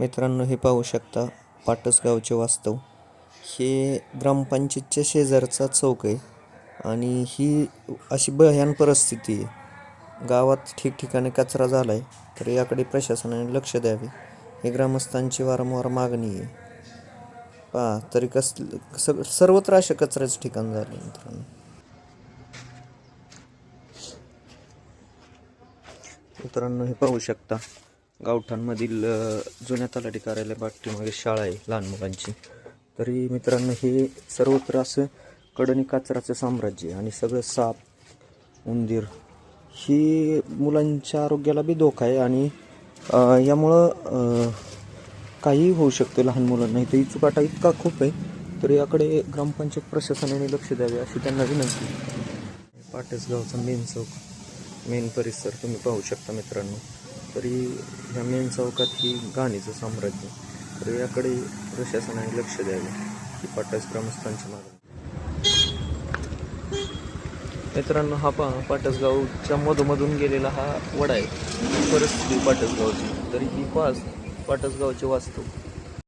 मित्रांनो, हे पाहू शकता पाटसगावचे वास्तव. हे ग्रामपंचायतच्या शेजारचा चौक आहे आणि ही अशी भयान परिस्थिती आहे. गावात ठिकठिकाणी कचरा झाला आहे, तर याकडे प्रशासनाने लक्ष द्यावे, ही ग्रामस्थांची वारंवार मागणी आहे. पहा तरी सर्वत्र अशा कचऱ्याचं ठिकाण झालं मित्रांनो. हे पाहू शकता गावठाणमधील जुन्या तलाठी कार्यालय पाठीमागे शाळा आहे लहान मुलांची. तरी मित्रांनो, हे सर्वत्र असं कडणी कचऱ्याचं साम्राज्य आहे आणि सगळं साप उंदीर ही मुलांच्या आरोग्याला बी धोका आहे आणि यामुळं काहीही होऊ शकतं लहान मुलांना. इथं इचुकाटा इतका खूप आहे, तर याकडे ग्रामपंचायत प्रशासनाने लक्ष द्यावे अशी त्यांना विनंती. पाटसगावचा मेन चौक, मेन परिसर तुम्ही पाहू शकता मित्रांनो. तरी ह्या मेन चौकात ही घाणीचं साम्राज्य, तर याकडे प्रशासनाने लक्ष द्यावे ही पाटस ग्रामस्थांची मागणी. मित्रांनो, हा पाटसगावच्या मधोमधून गेलेला हा वडा आहे. परिस्थिती पाटसगावची. तरी ही पाटसगावचे वास्तव.